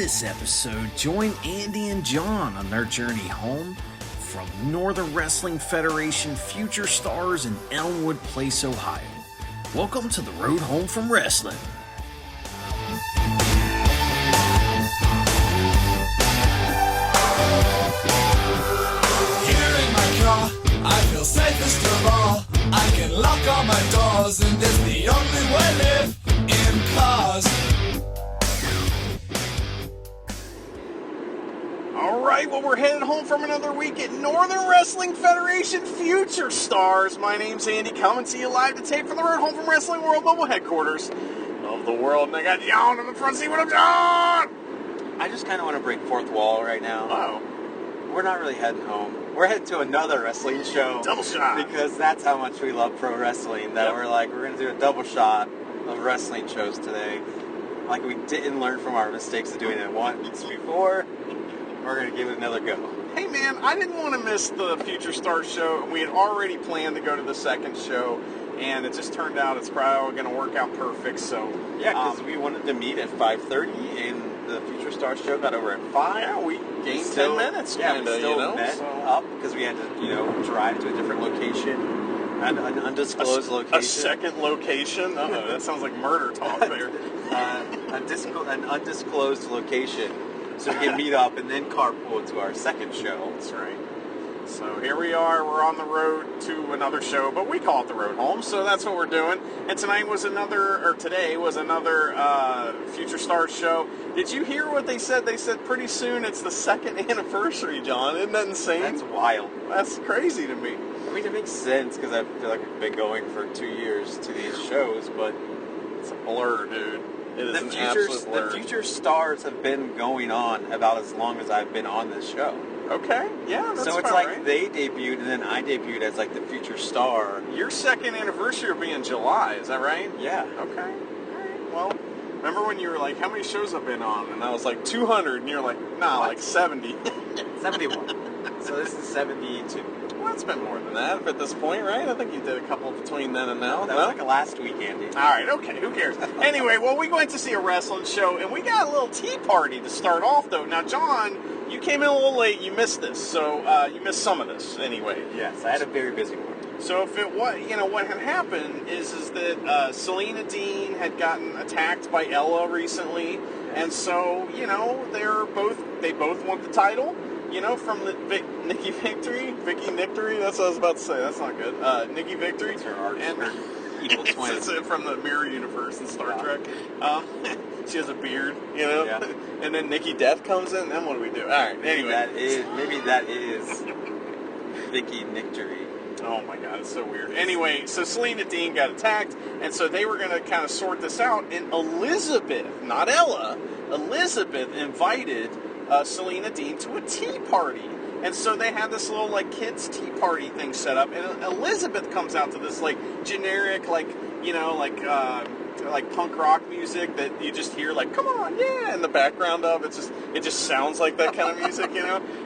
this episode, join Andy and John on their journey home from Northern Wrestling Federation Future Stars in Elmwood Place, Ohio. Welcome to the road home from wrestling. Here in my car, I feel safest of all. I can lock all my doors, and it's the only way to live in cars. Alright, well, we're headed home from another week at Northern Wrestling Federation Future Stars. My name's Andy, coming to you live to tape from the road home from Wrestling World Mobile Headquarters of the world. And I got John in the front seat. What up, John? I just kind of want to break fourth wall right now. Oh, We're not really heading home. We're headed to another wrestling show. double shot. Because that's how much we love pro wrestling. That Yep. we're going to do a double shot of wrestling shows today. Like we didn't learn from our mistakes of doing it once before. We're going to give it another go. Hey, man, I didn't want to miss the Future Stars show. We had already planned to go to the second show, and it just turned out it's probably going to work out perfect. So Yeah, because we wanted to meet at 5:30, and the Future Stars show got over at 5. yeah, we gained Still- 10 minutes, Yeah, kinda, we still you know? met So- up because we had to, drive to a different location, an undisclosed location. A second location? Uh-oh, that sounds like murder talk there. An undisclosed location, so we can meet up and then carpool to our second show. That's right. So here we are. We're on the road to another show, but we call it the road home, so that's what we're doing. And today was another Future Stars show. Did you hear what they said? They said pretty soon it's the second anniversary, John. Isn't that insane? That's wild. That's crazy to me. I mean, it makes sense because I feel like we've been going for 2 years to these shows, but It's a blur, dude. It is an absolute blur. the Future Stars have been going on about as long as I've been on this show. Okay, yeah, that's So it's about like right. they debuted and then I debuted as like the Future Star. Your second anniversary will be in July, is that right? Yeah. Okay. All right. Well, remember when you were like, how many shows I've been on? And I was like, 200. And you're like, nah, What? like 70. 71. So this is 72. Well, it's been more than that at this point, right? I think you did a couple between then and now. That No? was like last week, Andy. All right, okay, who cares? Anyway, well, we went to see a wrestling show, and we got a little tea party to start off, though. Now, John, you came in a little late. You missed this, so you missed some of this anyway. Yes, I had a very busy morning. So if it was, what had happened is that Selena Dean had gotten attacked by Ella recently, and so they both want the title, from the Vicky Victory. That's what I was about to say. That's not good. Nikki Victory. That's her arch, and her evil twin. it's from the Mirror Universe in Star Yeah. Trek. She has a beard, Yeah. and then Nikki Death comes in. Then what do we do? All right. Anyway, Maybe that is Vicky Victory. oh my God, it's so weird. Anyway, so Selena Dean got attacked, and so they were going to kind of sort this out. And Elizabeth, not Ella, Elizabeth invited Selena Dean to a tea party. And so they had this little kids tea party thing set up, and Elizabeth comes out to this generic punk rock music that you just hear come on, yeah, in the background of it just sounds like that kind of music,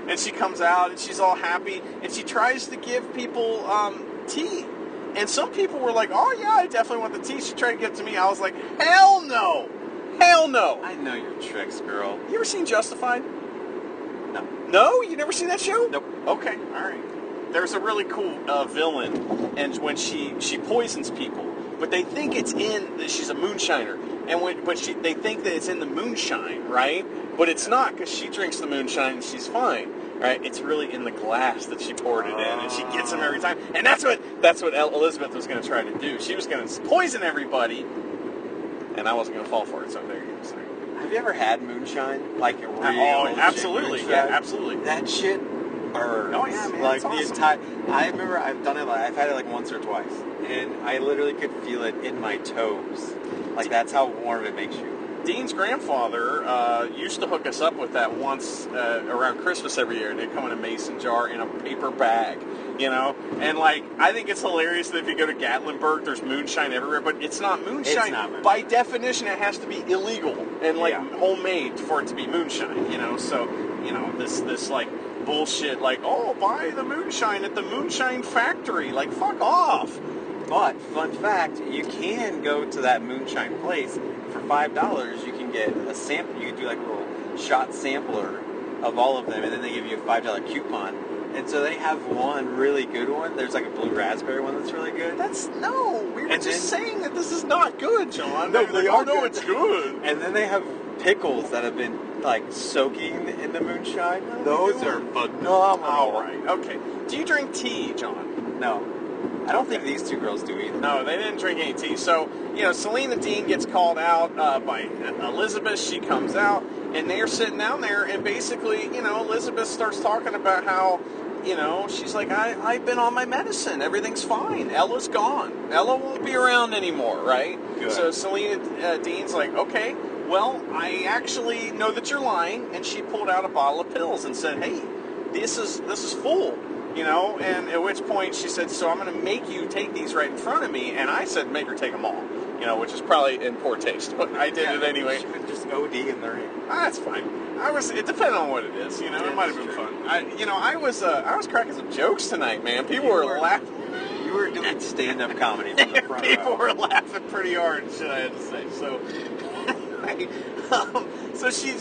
And she comes out and she's all happy and she tries to give people tea. And some people were like, "Oh yeah, I definitely want the tea." She tried to give it to me. I was like, "Hell no. Hell no." I know your tricks, girl. You ever seen Justified? No. No? You never seen that show? Nope. Okay, all right. There's a really cool villain, and when she poisons people, but they think it's she's a moonshiner, and they think that it's in the moonshine, right? But it's not, because she drinks the moonshine and she's fine, right? It's really in the glass that she poured it in, and she gets them every time. And that's what Elizabeth was going to try to do. She was going to poison everybody, and I wasn't going to fall for it. So there you go. Sorry. Have you ever had moonshine? Like a real absolutely, shit yeah, moonshine? absolutely. That shit burns. Oh, yeah, man, Like it's the awesome. entire. I remember I've done it. I've had it once or twice, and I literally could feel it in my toes. Like that's how warm it makes you. Dean's grandfather used to hook us up with that once around Christmas every year. They'd come in a mason jar in a paper bag, And I think it's hilarious that if you go to Gatlinburg, there's moonshine everywhere, but it's not moonshine. It's not moonshine. By definition, it has to be illegal and Yeah. homemade for it to be moonshine. So this bullshit buy the moonshine at the moonshine factory. Fuck off. But fun fact, you can go to that moonshine place for $5. You can get a sample. You can do a little shot sampler of all of them, and then they give you a $5 coupon. And so they have one really good one. There's like a blue raspberry one that's really good. We were And just then- saying that this is not good, John. No, They're they like, are oh, no, good. it's good. And then they have pickles that have been like soaking in the moonshine. Those are phenomenal. All right, okay. Do you drink tea, John? No, I don't think these two girls do either. No, they didn't drink any tea. So, Selena Dean gets called out by Elizabeth. She comes out, and they're sitting down there, and basically, Elizabeth starts talking about how, she's like, I've been on my medicine. Everything's fine. Ella's gone. Ella won't be around anymore, right? Good. So Selena Dean's like, okay, well, I actually know that you're lying. And she pulled out a bottle of pills and said, hey, this is full. And at which point she said, so I'm going to make you take these right in front of me. And I said, make her take them all, which is probably in poor taste, but I did it anyway. She could just OD in the ring. That's fine. It depended on what it is, it might have been fun. I was cracking some jokes tonight, man. People were laughing. You were doing stand-up comedy from the front People row. were laughing pretty hard, shit I had to say. So, so she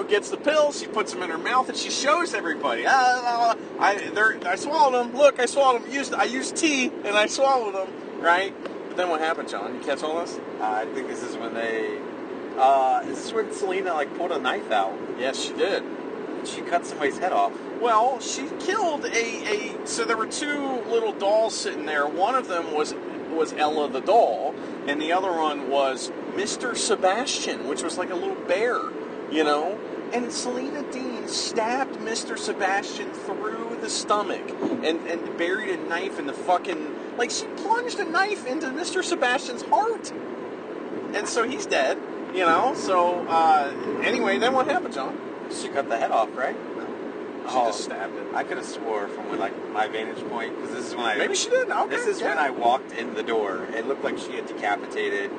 gets the pills, she puts them in her mouth, and she shows everybody. I swallowed them. Look, I swallowed them. I used tea, and I swallowed them. Right? But then what happened, John? You catch all this? I think this is when this is when Selena pulled a knife out. Yes, she did. She cut somebody's head off. Well, she killed so there were two little dolls sitting there. One of them was Ella the doll, and the other one was Mr. Sebastian, which was like a little bear, And Selena Dean stabbed Mr. Sebastian through the stomach and buried a knife in the fucking... she plunged a knife into Mr. Sebastian's heart. And so he's dead, So, anyway, then what happened, John? She cut the head off, right? She just stabbed it. I could have swore from my vantage point, because this is when Maybe she did. Okay, This is when I walked in the door. It looked like she had decapitated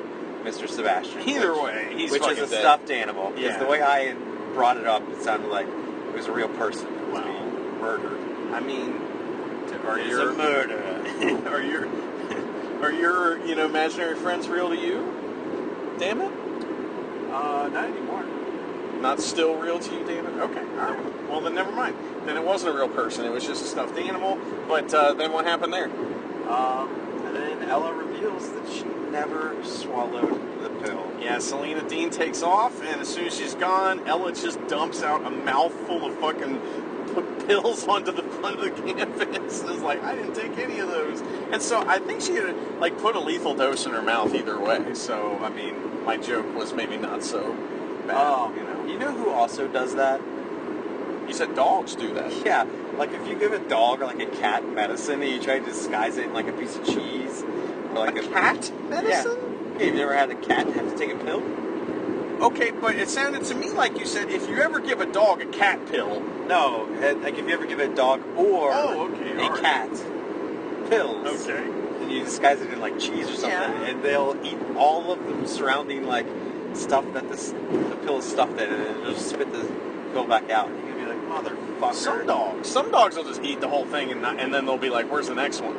Mr. Sebastian. Either way, he's which fucking is a dead. stuffed animal. Because Yeah. the way I brought it up, it sounded like it was a real person that was being murdered. I mean, are It's your a murder. are your imaginary friends real to you? Damn it, Not anymore. not still real to you. Damn it. Okay, all right. Well, then never mind. Then it wasn't a real person. It was just a stuffed animal. But then what happened there? And then Ella reveals that she never swallowed the pill. Yeah, Selena Dean takes off, and as soon as she's gone, Ella just dumps out a mouthful of fucking pills onto the front of the canvas. And is like, I didn't take any of those. And so I think she had put a lethal dose in her mouth either way. So I mean, my joke was maybe not so bad. You know who also does that? You said dogs do that. Yeah, if you give a dog or a cat medicine and you try to disguise it in a piece of cheese or A cat medicine? Yeah, you've never had a cat have to take a pill? Okay, but it sounded to me like you said if you ever give a dog a cat pill. No, if you ever give a dog or a cat pills, Okay. and you disguise it in cheese or something, Yeah. and they'll eat all of the surrounding stuff that the pill is stuffed in, and then they'll just spit the pill back out. And you'll be like, motherfucker. Some dogs will just eat the whole thing and then they'll be like, where's the next one?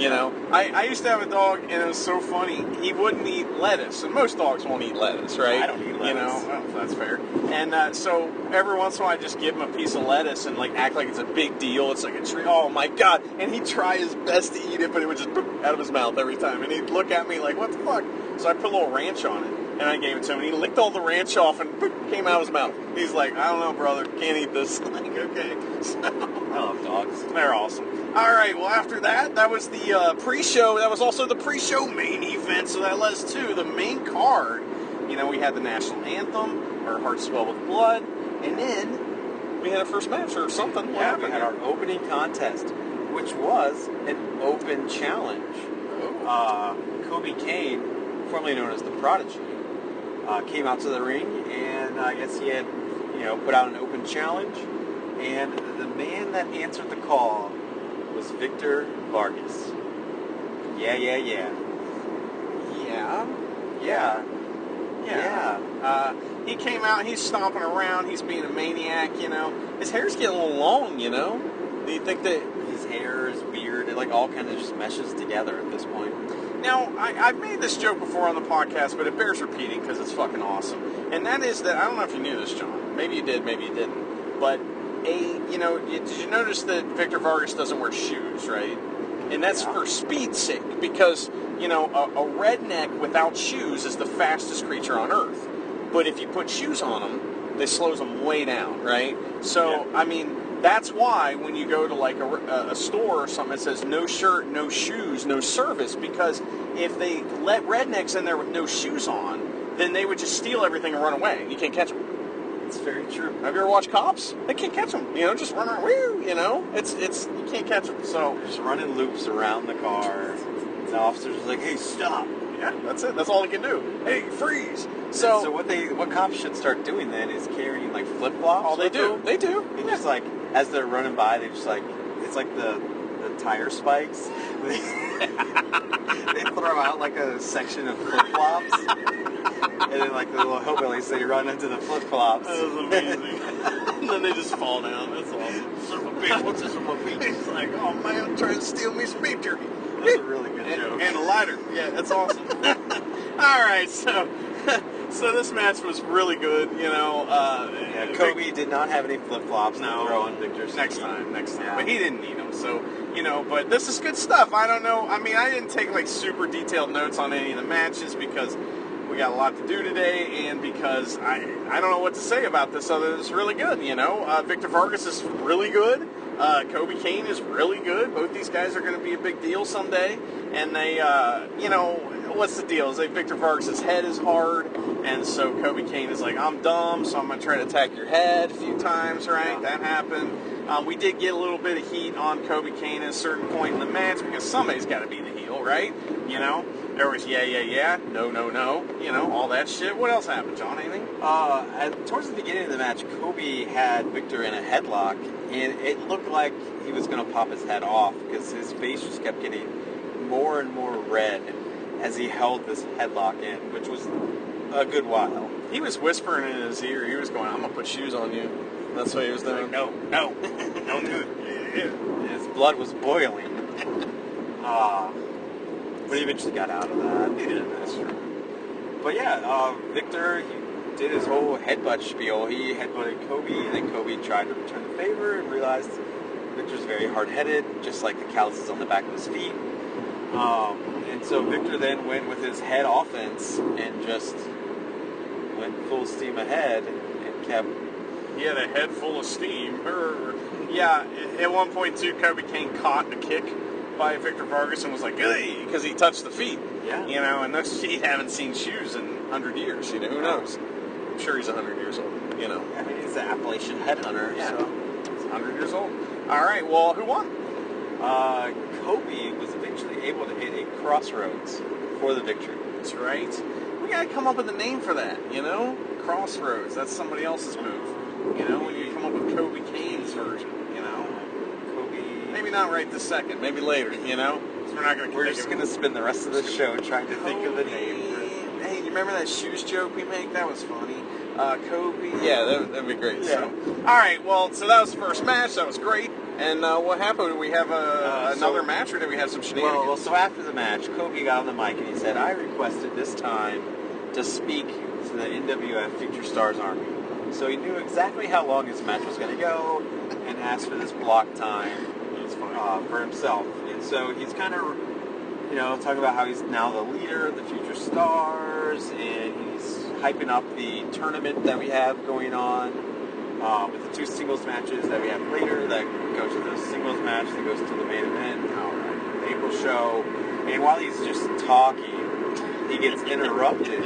I used to have a dog, and it was so funny. He wouldn't eat lettuce, and most dogs won't eat lettuce, right? I don't eat lettuce. Well, that's fair. And so every once in a while, I just give him a piece of lettuce and act like it's a big deal. It's like a tree. Oh my god! And he'd try his best to eat it, but it would just boop out of his mouth every time. And he'd look at me like, "What the fuck?" So I put a little ranch on it, and I gave it to him. And he licked all the ranch off, and boop, came out of his mouth. He's like, "I don't know, brother. Can't eat this." Like, okay. So, I love dogs. they're awesome. All right, well, after that was the pre-show. That was also the pre-show main event, so that led us to the main card. We had the national anthem, Our Hearts Swell with Blood, and then we had a first match or something. What Yeah, happened? we had our opening contest, which was an open challenge. Kobe Kane, formerly known as the Prodigy, came out to the ring, and I guess he had, put out an open challenge, and the man that answered the call was Victor Vargas. Yeah. He came out, he's stomping around, he's being a maniac, His hair's getting a little long, Do you think that... His hair, his beard, it all kind of just meshes together at this point. Now, I've made this joke before on the podcast, but it bears repeating because it's fucking awesome. And that is that, I don't know if you knew this, John. Maybe you did, maybe you didn't. But did you notice that Victor Vargas doesn't wear shoes, right? And that's for speed's sake, because a redneck without shoes is the fastest creature on Earth. But if you put shoes on them, they slows them way down, right? So I mean, that's why when you go to like a store or something, it says no shirt, no shoes, no service, because if they let rednecks in there with no shoes on, then they would just steal everything and run away. You can't catch them. It's very true. Have you ever watched Cops? They can't catch them. Just run around. Woo, it's you can't catch them. So just running loops around the car. The officer's just like, hey, stop. Yeah, that's it. That's all they can do. Hey, freeze. So what cops should start doing then is carrying like flip flops. Oh, they do. They do. And just like as they're running by, they just like it's like the tire spikes. They throw out like a section of flip flops, and then like the little hillbillies, they run into the flip flops. That was amazing. And then they just fall down. That's awesome. Son of a bitch! What's this son of a bitch? It's like, oh man, trying to steal me some beef jerky. That's a really good joke. And a lighter. Yeah, that's awesome. All right, so this match was really good. Kobe did not have any flip flops. No, throw on Victor's next time. Yeah. But he didn't need them. So but this is good stuff. I don't know. I mean, I didn't take like super detailed notes on any of the matches because we got a lot to do today, and because I don't know what to say about this other than it's really good. Victor Vargas is really good. Kobe Kane is really good. Both these guys are going to be a big deal someday. And they, what's the deal? Is like Victor Vargas' head is hard, and so Kobe Kane is like, I'm dumb, so I'm going to try to attack your head a few times, right? Yeah. That happened. We did get a little bit of heat on Kobe Kane at a certain point in the match because somebody's got to be the heel, right? There was yeah, no, all that shit. What else happened, John? Anything? Towards the beginning of the match, Kobe had Victor in a headlock, and it looked like he was going to pop his head off because his face just kept getting more and more red as he held this headlock in, which was a good while. He was whispering in his ear. He was going, I'm going to put shoes on you. That's what he was doing. No, don't do it. His blood was boiling. But he eventually got out of that. Yeah, that's true. But yeah, Victor, he did his whole headbutt spiel. He headbutted Kobe, and then Kobe tried to return the favor and realized Victor's very hard-headed, just like the calluses on the back of his feet. And so Victor then went with his head offense and just went full steam ahead and kept... He had a head full of steam. Yeah, at one point, too, Kobe Kane caught a kick by Victor Vargas and was like, hey, because he touched the feet. Yeah. And those feet haven't seen shoes in 100 years. Who knows? I'm sure he's 100 years old, I mean, he's the Appalachian headhunter, yeah. So he's 100 years old. All right, well, who won? Kobe was eventually able to hit a crossroads for the victory. That's right. We got to come up with a name for that, Crossroads. That's somebody else's move. When you come up with Kobe Kane's version, Kobe... Maybe not right this second. Maybe later, So we're not going to... We're just going to spend the rest of the show trying to think of the name. Hey, you remember that shoes joke we made? That was funny. Kobe. Yeah, that'd be great. Yeah. So, all right, well, so that was the first match. That was great. And what happened? Did we have another match, or did we have some shenanigans? Well, so after the match, Kobe got on the mic and he said, I requested this time to speak to the NWF Future Stars Army. So he knew exactly how long his match was going to go and asked for this block time for himself. And so he's kind of, talking about how he's now the leader of the Future Stars, and he's hyping up the tournament that we have going on with the two singles matches that we have later that go to the singles match that goes to the main event, the April show. And while he's just talking, he gets interrupted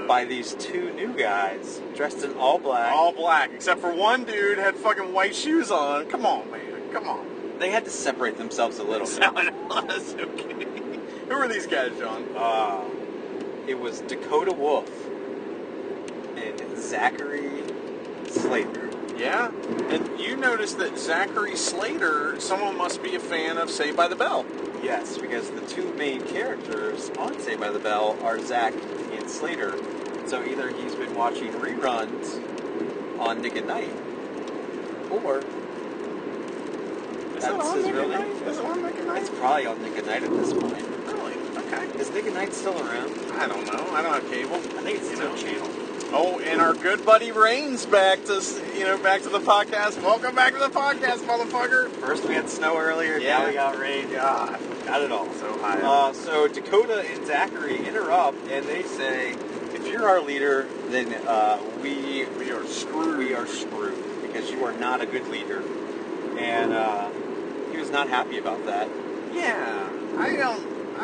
by these two new guys dressed in all black. All black, except for one dude had fucking white shoes on. Come on, man. Come on. They had to separate themselves a little bit. That's okay. Who are these guys, John? It was Dakota Wolf and Zachary Slater. Yeah? And you noticed that Zachary Slater, someone must be a fan of Saved by the Bell. Yes, because the two main characters on Saved by the Bell are Zach and Slater. So either he's been watching reruns on Nick at Night, or that's his real name. Is it on Nick at Night? It's probably on Nick at Night at this point. Really? Okay. Is Nick at Night still around? I don't know. I don't have cable. I think it's still channel. Oh, and our good buddy Rain's back to back to the podcast. Welcome back to the podcast, motherfucker. First we had snow earlier, Yeah. now we got rain. Ah, got it all. So high. So Dakota and Zachary interrupt, and they say, if you're our leader, then we are screwed. We are screwed because you are not a good leader. And he was not happy about that. Yeah, I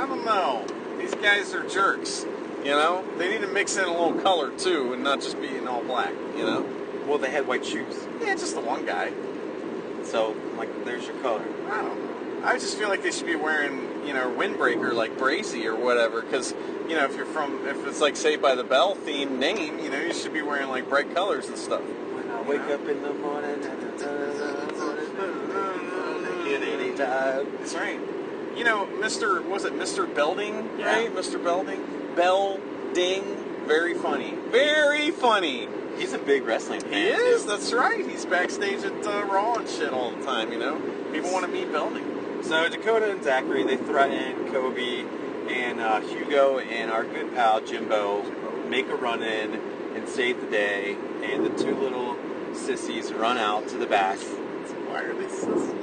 don't know. These guys are jerks. You know, they need to mix in a little color too, and not just be in all black. You know. Well, they had white shoes, Yeah, just the one guy. so like, there's your color. I don't know. I just feel like they should be wearing, windbreaker like Brazy or whatever, because, if it's like Saved by the Bell themed name, you should be wearing like bright colors and stuff. When I wake up in the morning, at any time. That's right. Mr. Belding, Yeah. right? Mr. Belding? Belding. Very funny. Very funny. He's a big wrestling fan. He is, that's right. He's backstage at Raw and shit all the time, People want to meet Belding. So Dakota and Zachary, they threaten Kobe and Hugo and our good pal Jimbo make a run in and save the day, and the two little sissies run out to the back. Why are they sissies?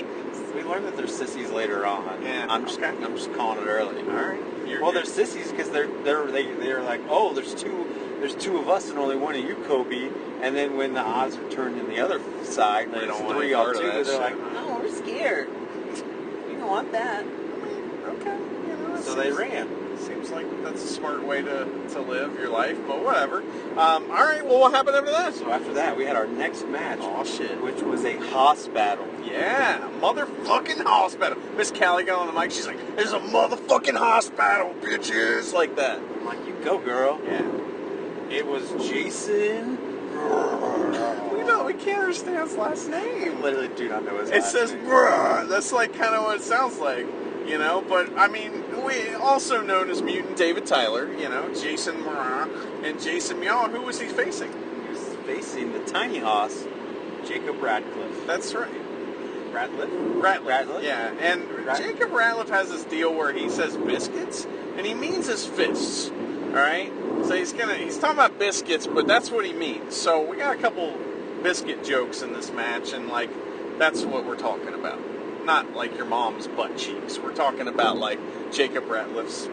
We learned that they're sissies later on. Yeah, I'm just calling it early. All right. They're sissies because they're like, oh, there's two of us and only one of you, Kobe. And then when the odds are turned in the other side, They and don't it's want any 3-2, part of that they're shit. like, no, we're scared. We don't want that. Okay. So they ran. Seems like that's a smart way to live your life, but whatever. All right, well, what happened after that? So after that, we had our next match, Oh, shit. which was a hoss battle. Yeah, motherfucking hospital. Miss Callie got on the mic. She's like, "There's a motherfucking hospital, bitches!" Like that. I'm like, you go, girl. Yeah. It was Jason. We can't understand his last I name. literally do not know his It last says name. bruh. That's like kind of what it sounds like, But I mean, we also known as Mutant David Tyler, Jason Mrah and Jason Meow. Who was he facing? He was facing the tiny hoss, Jacob Radcliffe. That's right. Ratliff? Yeah, and Jacob Ratliff has this deal where he says biscuits, and he means his fists. All right, so he's talking about biscuits, but that's what he means. So we got a couple biscuit jokes in this match, and like that's what we're talking about. Not like your mom's butt cheeks. We're talking about like Jacob Ratliff's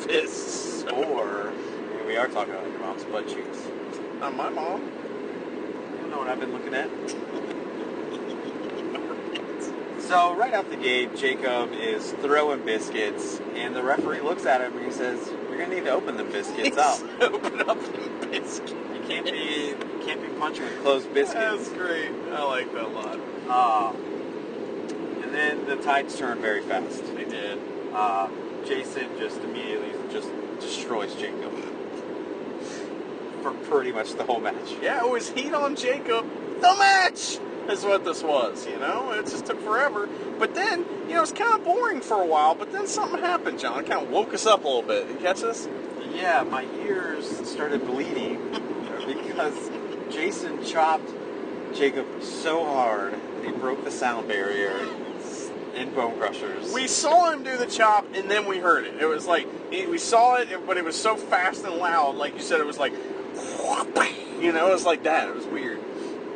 fists. Or maybe we are talking about your mom's butt cheeks. Not my mom. You don't know what I've been looking at. So right out the gate, Jacob is throwing biscuits, and the referee looks at him and he says, "You're gonna need to open the biscuits up. Open up the biscuit. You can't be punching with closed biscuits." That's great. I like that a lot. And then the tides turn very fast. They did. Jason just immediately just destroys Jacob for pretty much the whole match. Yeah, it was heat on Jacob. The match is what this was, It just took forever. But then, it was kind of boring for a while, but then something happened, John. It kind of woke us up a little bit. You catch this? Yeah, my ears started bleeding because Jason chopped Jacob so hard that he broke the sound barrier in Bone Crushers. We saw him do the chop, and then we heard it. It was like, we saw it, but it was so fast and loud. Like you said, it was like, it was like that. It was weird.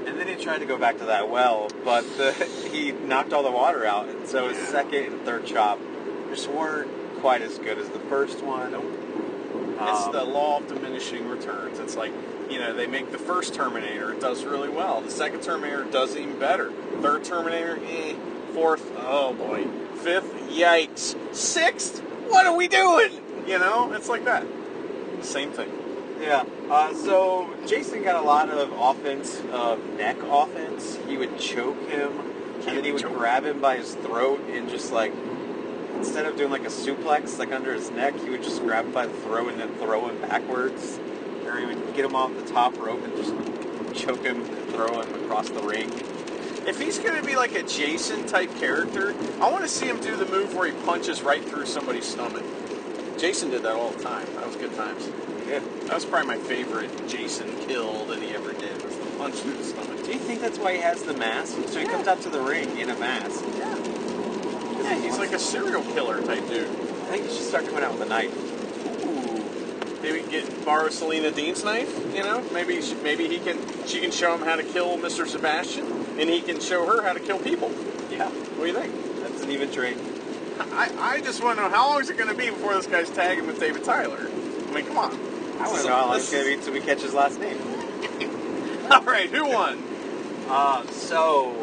And then he tried to go back to that well, but he knocked all the water out, and so his second and third chop just weren't quite as good as the first one. It's the law of diminishing returns. It's like, they make the first Terminator, it does really well. The second Terminator does even better. Third Terminator, Fourth, oh boy. Fifth, yikes. Sixth, what are we doing? It's like that. Same thing. Yeah. So Jason got a lot of offense, neck offense. He would choke him, and then he would grab him by his throat and just like, instead of doing like a suplex like under his neck, he would just grab him by the throat and then throw him backwards. Or he would get him off the top rope and just choke him and throw him across the ring. If he's going to be like a Jason type character, I want to see him do the move where he punches right through somebody's stomach. Jason did that all the time. That was good times. Yeah. That was probably my favorite Jason kill that he ever did, was the punch through the stomach. Do you think that's why he has the mask? So he comes out to the ring in a mask. Yeah. Yeah, he's like a serial killer type dude. I think he should start coming out with a knife. Ooh. maybe borrow Selena Dean's knife. You know, maybe she can show him how to kill Mr. Sebastian, and he can show her how to kill people. Yeah. What do you think? That's an even trade. I just want to know, how long is it going to be before this guy's tagging with David Tyler? I mean, come on. I want to know how long it's going to be until we catch his last name. All right, who won? So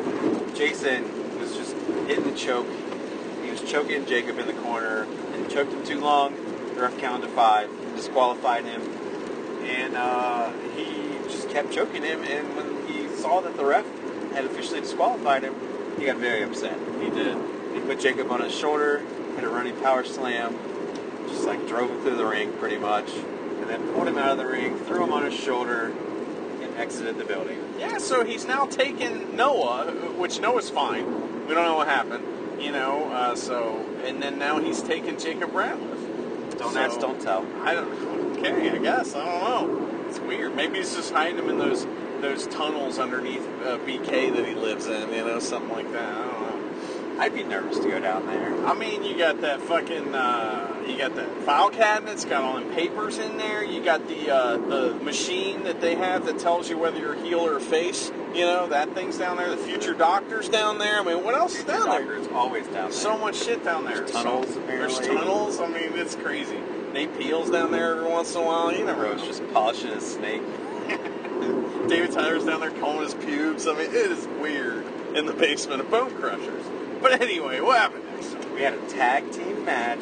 Jason was just hitting the choke. He was choking Jacob in the corner, and he choked him too long. The ref counted to 5, disqualified him, and he just kept choking him. And when he saw that the ref had officially disqualified him, he got very upset. He did. He put Jacob on his shoulder, hit a running power slam, just like drove him through the ring pretty much, and then pulled him out of the ring, threw him on his shoulder, and exited the building. Yeah, so he's now taken Noah, which Noah's fine. We don't know what happened, you know. And then now he's taken Jacob Ratliff. Don't ask, don't tell. I don't. Okay, I guess I don't know. It's weird. Maybe he's just hiding him in those tunnels underneath BK that he lives in, you know, something like that. I don't know. I'd be nervous to go down there. I mean, you got that fucking, you got that file cabinet. It's got all them papers in there. You got the machine that they have that tells you whether you're heel or face. You know, that thing's down there. The future doctor's down there. I mean, what else is down there? It's always down there. So much shit down there. There's tunnels, apparently. There's tunnels. I mean, it's crazy. Nate Peel's down there every once in a while. You never know. Rose just polishing his snake. David Tyler's down there combing his pubes. I mean, it is weird in the basement of Bone Crushers. But anyway, what happened next? We had a tag team match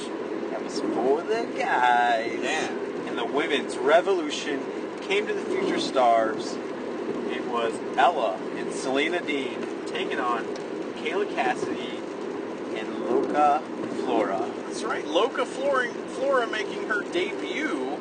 that was for the guys. Yeah. And the women's revolution came to the Future Stars. It was Ella and Selena Dean taking on Kayla Cassidy and Loca Flora. That's right. Loca Flora making her debut.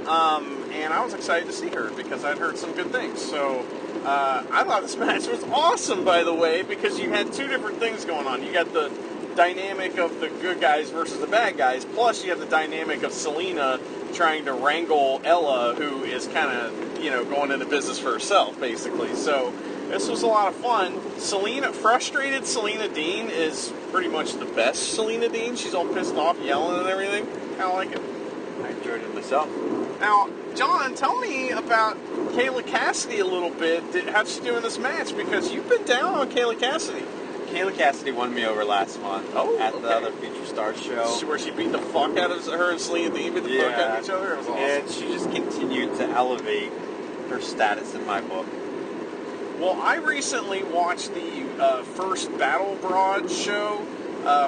And I was excited to see her because I'd heard some good things. So I thought this match was awesome, by the way, because you had two different things going on. You got the dynamic of the good guys versus the bad guys, plus you have the dynamic of Selena trying to wrangle Ella, who is kind of, you know, going into business for herself, basically. So this was a lot of fun. Frustrated Selena Dean is pretty much the best Selena Dean. She's all pissed off, yelling and everything. Kind of like it. I enjoyed it myself. Now, John, tell me about Kayla Cassidy a little bit. How'd she do in this match? Because you've been down on Kayla Cassidy. Kayla Cassidy won me over last month at the other Future Stars show. Where she beat the fuck out of her and Selena Dean, beat the fuck out of each other? It was awesome. And she just continued to elevate her status in my book. Well, I recently watched the first Battle Broad show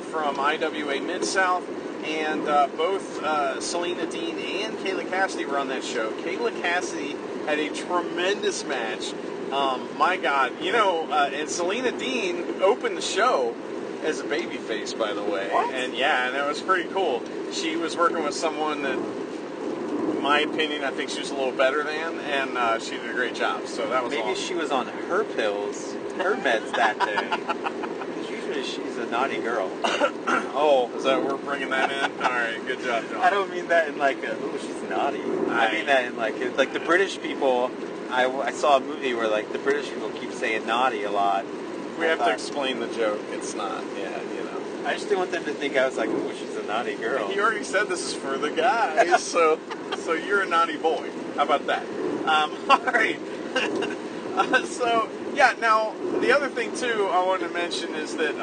from IWA Mid-South, and both Selena Dean and Kayla Cassidy were on that show. Kayla Cassidy had a tremendous match. My God. You know, and Selena Dean opened the show as a babyface, by the way. What? And yeah, and it was pretty cool. She was working with someone that, in my opinion, I think she was a little better than, and she did a great job. So that was Maybe awesome. she was on her pills, her meds that day. Usually she's a naughty girl. Oh, is that we're bringing that in? All right, good job, John. I don't mean that in like, oh, she's naughty. I mean that in like the British people. I saw a movie where like the British people keep saying naughty a lot. We have to explain the joke. It's not, yeah, you know. I just didn't want them to think I was like, oh, she's a naughty girl. He already said this is for the guys, so you're a naughty boy. How about that? All right. So, yeah, now, the other thing, too, I wanted to mention is that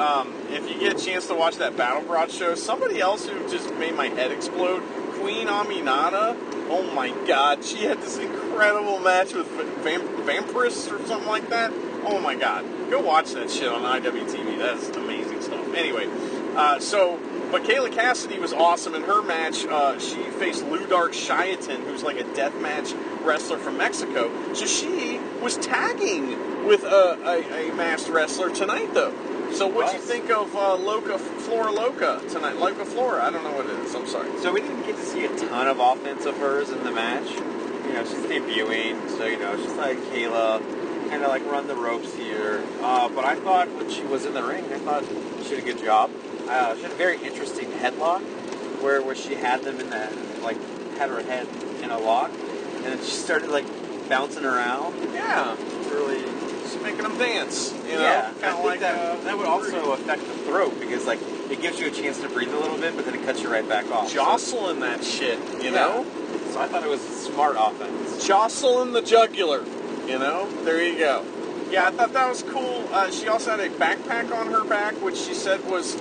if you get a chance to watch that Battle Broad show, somebody else who just made my head explode, Queen Aminata, oh my God, she had this incredible match with Vampirus or something like that. Oh my God, go watch that shit on IWTV. That's amazing stuff. Anyway, but Kayla Cassidy was awesome in her match. She faced Ludark Shiaton, who's like a deathmatch wrestler from Mexico. So she was tagging with a masked wrestler tonight, though. So what'd you think of Loca tonight? Loca Flora, I don't know what it is. I'm sorry. So we didn't get to see a ton of offense of hers in the match. You know, she's debuting, so you know, she's like Kayla, kind of like run the ropes here. But I thought when she was in the ring, I thought she did a good job. She had a very interesting headlock, where she had them in that, like, had her head in a lock, and then she started like bouncing around. Yeah, really. Just making them dance, you know? Yeah, kind of like that would also affect the throat because like it gives you a chance to breathe a little bit, but then it cuts you right back off. Jostling that shit, you know? So I thought it was smart offense. Jostling the jugular. You know, there you go. Yeah, I thought that was cool. She also had a backpack on her back, which she said was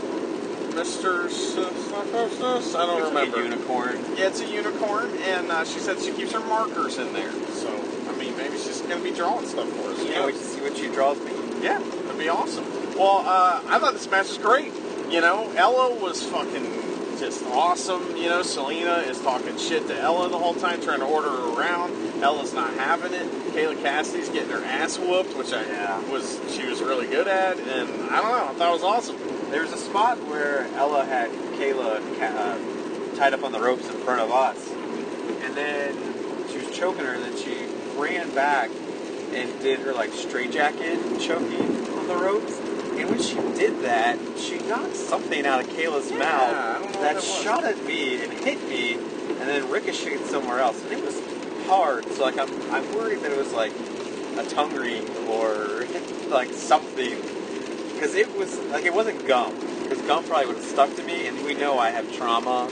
Mr. I don't remember. Like a unicorn. Yeah, it's a unicorn, and she said she keeps her markers in there. So, I mean, maybe she's going to be drawing stuff for us. Can't wait to see what she draws me. Yeah, that'd be awesome. Well, I thought this match was great. You know, Ella was fucking just awesome. You know, Selena is talking shit to Ella the whole time, trying to order her around. Ella's not having it. Kayla Cassidy's getting her ass whooped, which she was really good at, and I don't know, I thought it was awesome. There was a spot where Ella had Kayla tied up on the ropes in front of us, and then she was choking her, and then she ran back and did her like straitjacket choking on the ropes. And when she did that, she knocked something out of Kayla's mouth that shot at me and hit me, and then ricocheted somewhere else. And it was hard, so like I'm worried that it was like a tongue ring or like something, because it was like it wasn't gum, because gum probably would have stuck to me, and we know I have trauma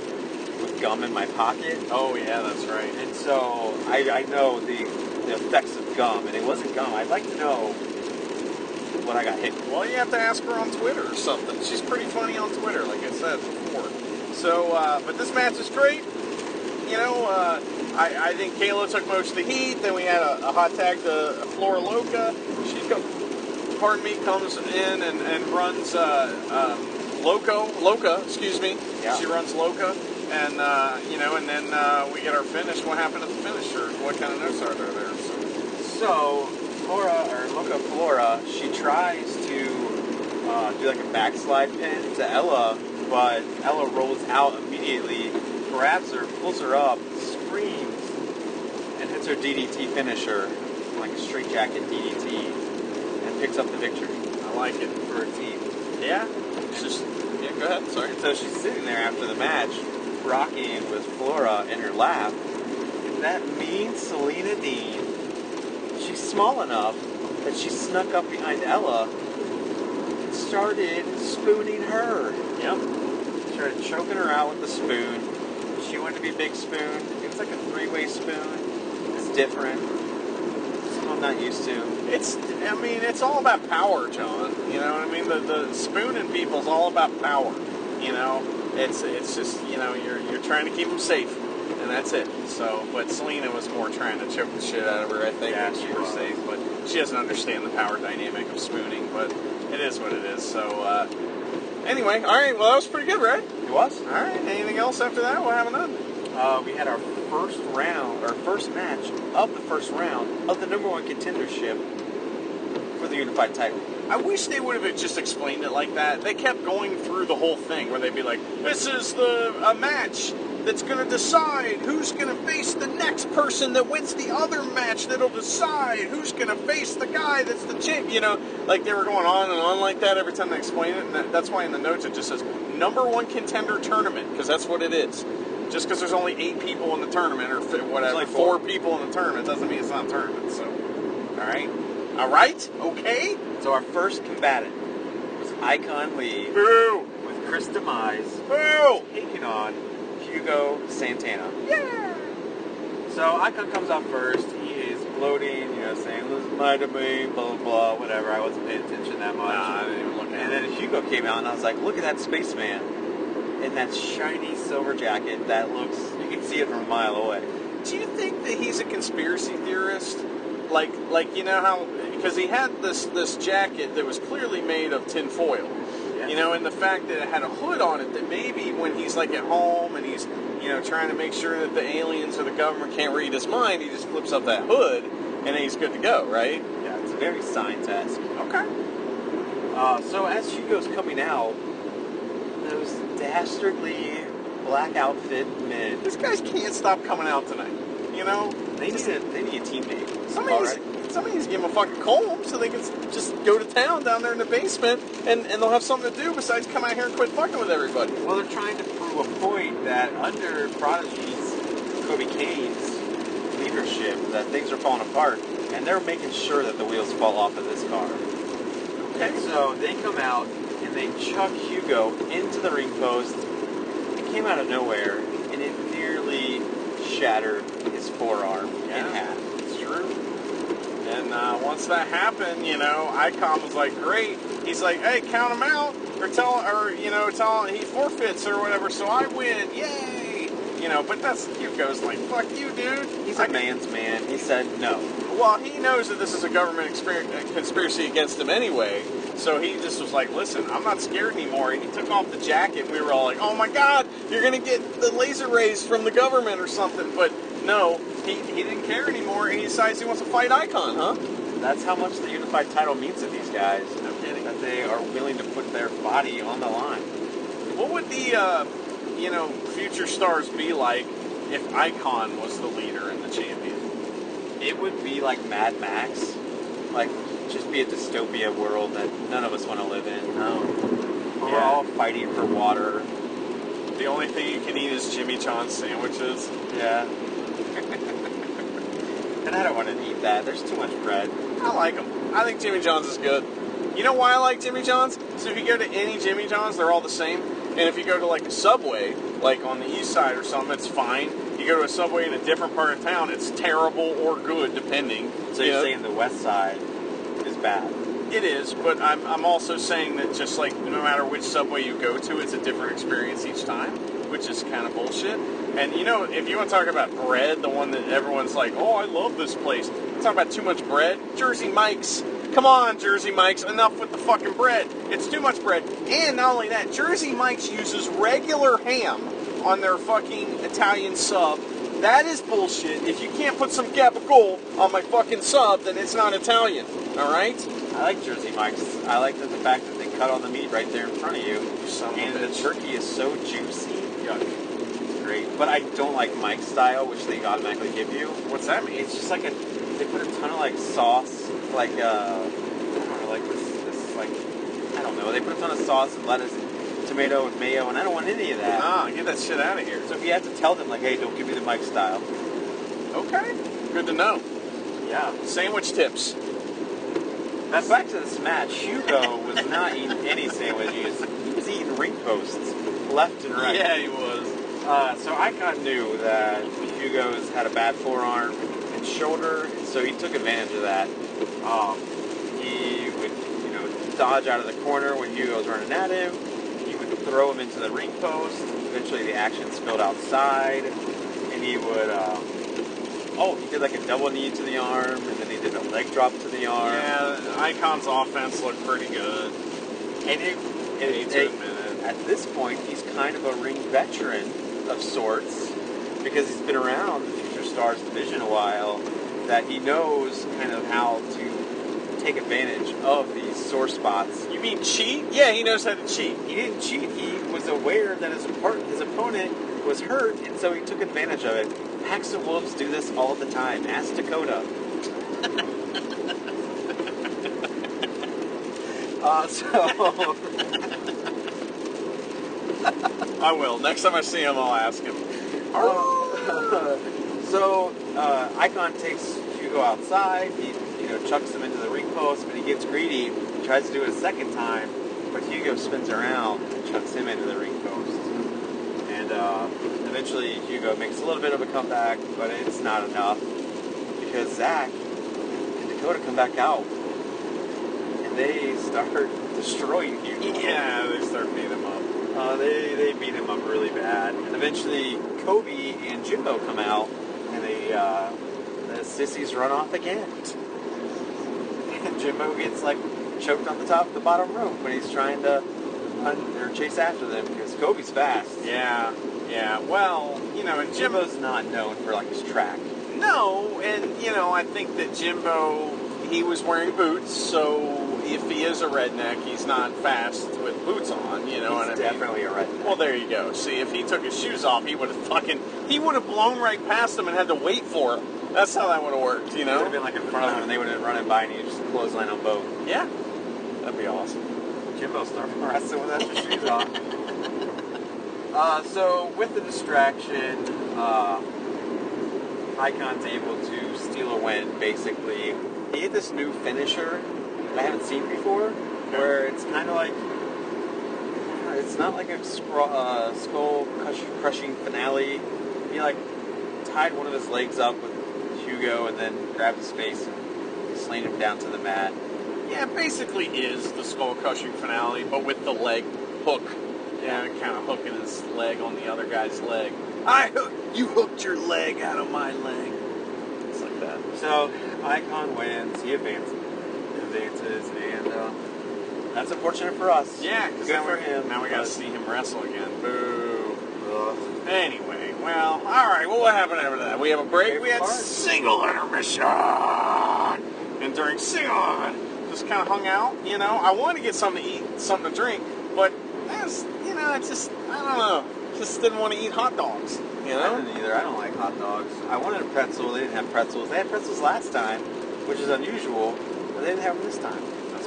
with gum in my pocket. Oh yeah, that's right. And so I know the effects of gum, and it wasn't gum. I'd like to know what I got hit with. Well, you have to ask her on Twitter or something. She's pretty funny on Twitter, like I said before. So, but this match is great. You know, I think Kayla took most of the heat. Then we had a hot tag to Flora Loca. Comes in and runs Loca, excuse me. Yeah. She runs Loca. And, you know, and then we get our finish. What happened at the finish? Or what kind of notes are there? So Flora, she tries to do like a backslide pin to Ella, but Ella rolls out immediately, grabs her, pulls her up, screams, and hits her DDT finisher, like a straitjacket DDT, and picks up the victory. I like it. For her team. Yeah? Yeah, go ahead, sorry. And so she's sitting there after the match, rocking with Flora in her lap, and that mean Selena Dean, she's small enough that she snuck up behind Ella and started spooning her. Yep. Started choking her out with the spoon. She wanted to be Big Spoon. It was like a three-way spoon. It's different. Something I'm not used to. It's all about power, John. You know what I mean? The spooning people is all about power. You know, it's just, you know, you're trying to keep them safe. And that's it. So, but Selena was more trying to choke the shit out of her, I think, yeah, she was safe. But she doesn't understand the power dynamic of spooning. But it is what it is. So, anyway, all right. Well, that was pretty good, right? It was. All right. Anything else after that? What happened then? We had our first match of the first round of the #1 contendership for the unified title. I wish they would have just explained it like that. They kept going through the whole thing where they'd be like, "This is a match that's going to decide who's going to face the next person that wins the other match that'll decide who's going to face the guy that's the champ." You know, like they were going on and on like that every time they explain it. And that's why in the notes it just says #1 contender tournament, because that's what it is. Just because there's only 8 people in the tournament or whatever, like 4 people in the tournament doesn't mean it's not a tournament. So, all right, okay. So our first combatant was Icon Lee. Boo! With Chris Demise. Boo! Taking on Hugo Santana. Yeah! So Icon comes out first. He is gloating, you know, saying, "Listen, lie to me, blah, blah, blah," whatever. I wasn't paying attention that much. Nah, I didn't even look at And it. then Hugo came out, and I was like, "Look at that spaceman in that shiny silver jacket that looks, you can see it from a mile away." Do you think that he's a conspiracy theorist? Like you know how, because he had this jacket that was clearly made of tin foil. Yeah. You know, and the fact that it had a hood on it, that maybe when he's like at home and he's, you know, trying to make sure that the aliens or the government can't read his mind, he just flips up that hood and then he's good to go, right? Yeah, it's very science-esque. Okay. So as Hugo's coming out, those dastardly black outfit men, These guys can't stop coming out tonight. You know? they need a teammate. Somebody All needs, right? somebody needs to give them a fucking comb so they can just go to town down there in the basement and they'll have something to do besides come out here and quit fucking with everybody. Well, they're trying to prove a point that under Prodigy's, Kobe Kane's leadership, that things are falling apart, and they're making sure that the wheels fall off of this car. Okay. And so they come out and they chuck Hugo into the ring post. It came out of nowhere, and it nearly shattered his forearm in half. It's true. And once that happened, Icon was like, great. He's like, hey, count him out, or tell he forfeits or whatever, so I win, yay! But that's Hugo's like, fuck you, dude. He's a man's man. He said no. Well, he knows that this is a government conspiracy against him anyway, so he just was like, listen, I'm not scared anymore. And he took off the jacket, and we were all like, oh my god, you're going to get the laser rays from the government or something. But no, he didn't care anymore, and he decides he wants to fight Icon, huh? That's how much the unified title means to these guys. No kidding. That they are willing to put their body on the line. What would the, Future Stars be like if Icon was the leader and the champion? It would be like Mad Max. Like, just be a dystopia world that none of us want to live in. No. We're all fighting for water. The only thing you can eat is Jimmy John's sandwiches. Yeah. And I don't want to eat that. There's too much bread. I like them. I think Jimmy John's is good. You know why I like Jimmy John's? So if you go to any Jimmy John's, they're all the same. And if you go to like a Subway, like on the east side or something, it's fine. You go to a Subway in a different part of town, it's terrible or good, depending. So you're saying the west side is bad? It is, but I'm also saying that just like no matter which Subway you go to, it's a different experience each time, which is kind of bullshit. And if you want to talk about bread, the one that everyone's like, oh, I love this place. Talk about too much bread. Jersey Mike's. Come on, Jersey Mike's. Enough with the fucking bread. It's too much bread. And not only that, Jersey Mike's uses regular ham on their fucking Italian sub. That is bullshit. If you can't put some gabagool on my fucking sub, then it's not Italian. All right? I like Jersey Mike's. I like the fact that they cut all the meat right there in front of you. And the turkey is so juicy. Yuck. Great. But I don't like Mike's style, which they automatically give you. What's that mean? It's just like they put a ton of like sauce, like I don't know, they put a ton of sauce and lettuce and tomato and mayo, and I don't want any of that. Get that shit out of here. So if you have to tell them like, hey, don't give me the Mike style. Okay. Good to know. Yeah. Sandwich tips. Now back to this match, Hugo was not eating any sandwiches. He was eating ring posts left and right. Yeah, he was. So Icon knew that Hugo's had a bad forearm and shoulder, so he took advantage of that. He would, dodge out of the corner when Hugo was running at him. He would throw him into the ring post. Eventually the action spilled outside, and he would, he did like a double knee to the arm, and then he did a leg drop to the arm. Yeah, Icon's offense looked pretty good. And at this point, he's kind of a ring veteran of sorts, because he's been around the Future Stars division a while, that he knows kind of how to take advantage of these sore spots. You mean cheat? Yeah, he knows how to cheat. He didn't cheat. He was aware that his opponent was hurt, and so he took advantage of it. Packs of Wolves do this all the time. Ask Dakota. I will. Next time I see him, I'll ask him. Icon takes Hugo outside. He, chucks him into the ring post, but he gets greedy. He tries to do it a second time, but Hugo spins around and chucks him into the ring post. And eventually Hugo makes a little bit of a comeback, but it's not enough because Zach and Dakota come back out, and they start destroying Hugo. Yeah, they start beating him up. They beat him up really bad. And eventually Kobe and Jimbo come out, and the sissies run off again. And Jimbo gets choked on the bottom rope when he's trying to chase after them because Kobe's fast. Yeah. Well, and Jimbo's not known for his track. No, and I think that Jimbo, he was wearing boots, so if he is a redneck, he's not fast with boots on. You know what I mean? He's definitely a redneck. Well, there you go. See, if he took his shoes off, he would have blown right past him and had to wait for him. That's how that would have worked, He would have been in front of him, and they would have run by, and he just clothesline on both. Yeah, that'd be awesome. Jimbo started wrestling without his shoes on. So with the distraction, Icon's able to steal a win. Basically, he had this new finisher that I haven't seen before, where it's kind of it's not like a skull crushing finale. He tied one of his legs up with Hugo and then grabbed his face and slammed him down to the mat. Yeah, it basically is the skull crushing finale, but with the leg hook. Yeah, kind of hooking his leg on the other guy's leg. You hooked your leg out of my leg. It's like that. So, Icon wins, he advances, and that's unfortunate for us. Yeah, because good for him. Now we got to see him wrestle again. Boo. Anyway, well, all right. Well, what happened after that? We have a break. We had single intermission, and during single, just kind of hung out. You know, I wanted to get something to eat, something to drink, but that's, you know, I don't know, just didn't want to eat hot dogs. You know, I didn't either. I don't like hot dogs. I wanted a pretzel. They didn't have pretzels. They had pretzels last time, which is unusual, but they didn't have them this time.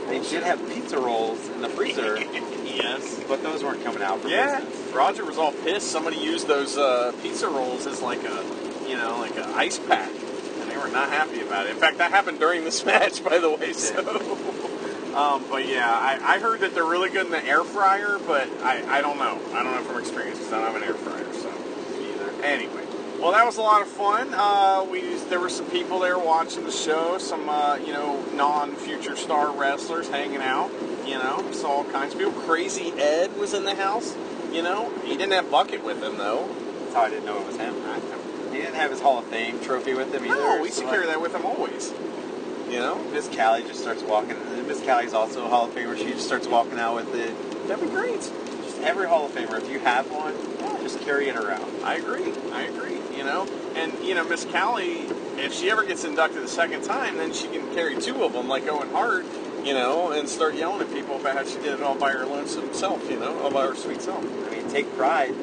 They did have pizza rolls in the freezer. Yes, but those weren't coming out for business. Roger was all pissed. Somebody used those pizza rolls as like a, you know, like an ice pack, and they were not happy about it. In fact, that happened during this match, by the way. So, but yeah, I heard that they're really good in the air fryer, but I don't know. I don't know from experience because I don't have an air fryer. So, either. Anyway. Well, that was a lot of fun. There were some people there watching the show, some, you know, non-Future Star wrestlers hanging out, you know, saw all kinds of people. Crazy Ed was in the house, you know. He didn't have Bucket with him, though. That's how I didn't know it was him. He didn't have his Hall of Fame trophy with him either. No, we should carry that with him always, you know. Miss Callie just starts walking. Miss Callie's also a Hall of Famer. She just starts walking out with it. That'd be great. Just every Hall of Famer, if you have one, just carry it around. I agree. You know, and you know, Miss Callie, if she ever gets inducted the second time, then she can carry two of them, like Owen Hart, you know, and start yelling at people about how she did it all by her lonesome self, you know, all by her sweet self. I mean, take pride.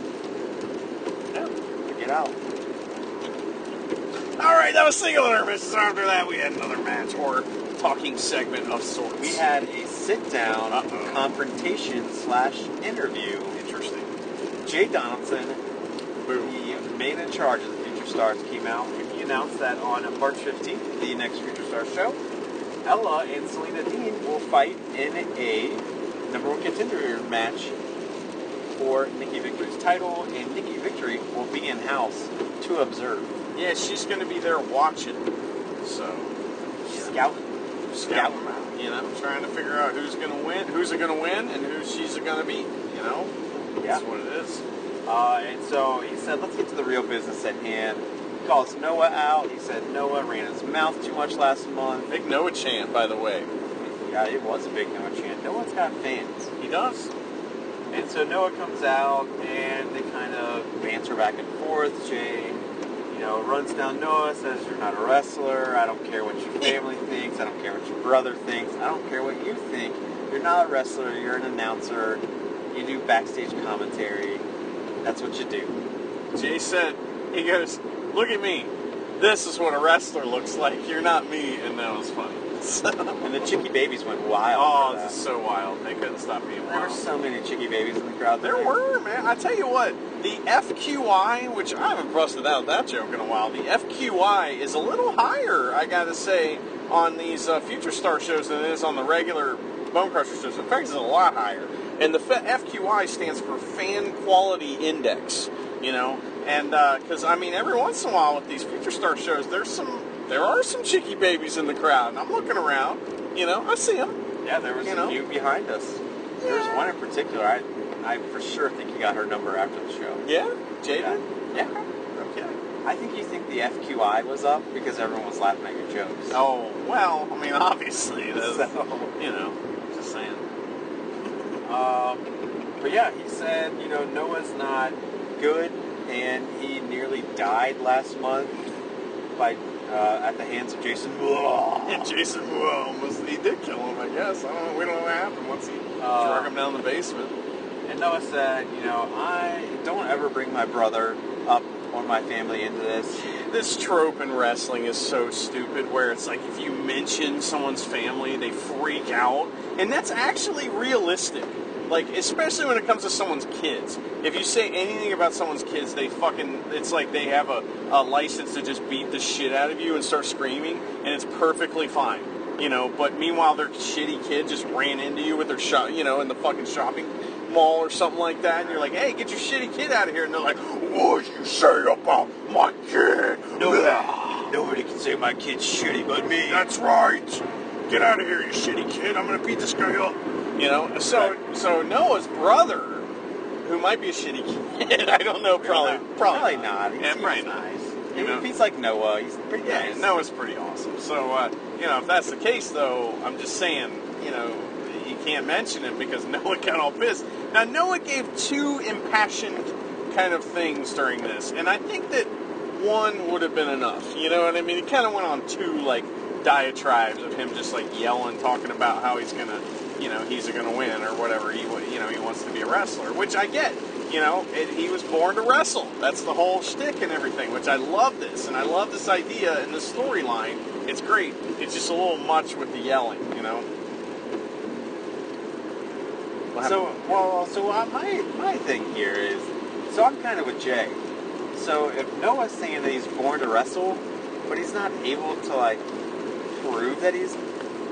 Yeah. Get out. All right, that was single intermission. After that, we had another match or talking segment of sorts. We had a sit-down confrontation / interview. Interesting. Jay Donaldson, the main in charge of the Future Stars, came out and he announced that on March 15th, the next Future Stars show, Ella and Selena Dean will fight in a #1 contender match for Nikki Victory's title, and Nikki Victory will be in-house to observe. Yeah, she's going to be there watching, so Scouting them out, you know, trying to figure out who's going to win, and who she's going to beat, you know. Yeah. That's what it is. And so he said, let's get to the real business at hand. He calls Noah out. He said Noah ran his mouth too much last month. Big Noah chant, by the way. Yeah, it was a big Noah chant. Noah's got fans. He does. And so Noah comes out, and they kind of banter back and forth. Jay, you know, runs down Noah, says, you're not a wrestler. I don't care what your family thinks. I don't care what your brother thinks. I don't care what you think. You're not a wrestler. You're an announcer. You do backstage commentary. That's what you do. Jay said, he goes, look at me. This is what a wrestler looks like. You're not me. And that was funny. So. And the Chicky Babies went wild. Oh, this is so wild. They couldn't stop being wild. There were so many Chicky Babies in the crowd. There were, man. I tell you what, the FQI, which I haven't busted out that joke in a while, the FQI is a little higher, I gotta say, on these Future Star shows than it is on the regular Bone Crusher shows. In fact, it's a lot higher. And the FQI stands for Fan Quality Index, you know. And because I mean, every once in a while with these Future Star shows, there are some Chicky Babies in the crowd. And I'm looking around, you know, I see them. Yeah, there was a few behind us. There's one in particular. I for sure think he got her number after the show. Yeah, Jaden. Yeah. Okay. I think you think the FQI was up because everyone was laughing at your jokes. Oh well, I mean, obviously, that's, so, you know, just saying. But yeah, he said, you know, Noah's not good, and he nearly died last month by at the hands of Jason. Yeah, Jason he did kill him, I guess. I don't know. We don't know what happened once he drug him down the basement. And Noah said, you know, I don't ever bring my brother up or my family into this. This trope in wrestling is so stupid, where it's like if you mention someone's family, they freak out, and that's actually realistic. Like, especially when it comes to someone's kids. If you say anything about someone's kids, it's like they have a license to just beat the shit out of you and start screaming, and it's perfectly fine. You know, but meanwhile, their shitty kid just ran into you with their in the fucking shopping mall or something like that, and you're like, hey, get your shitty kid out of here, and they're like, what'd you say about my kid? my kid's shitty but me. That's right. Get out of here, you shitty kid. I'm gonna beat this guy up. You know. So Noah's brother, who might be a shitty kid, I don't know. Probably not. He's probably not. nice. You know? If he's like Noah, he's pretty nice. Noah's pretty awesome. So if that's the case, though, I'm just saying, you can't mention him because Noah got all pissed. Now Noah gave 2 impassioned kind of things during this, and I think that one would have been enough. You know what I mean? He kind of went on 2 like diatribes of him just like yelling, talking about how he's gonna, he's gonna win or whatever. He wants to be a wrestler, which I get. He was born to wrestle. That's the whole shtick and everything, which I love this, and I love this idea and the storyline. It's great. It's just a little much with the yelling, My thing here is, so I'm kind of with Jay. So if Noah's saying that he's born to wrestle, but he's not able to like prove that he's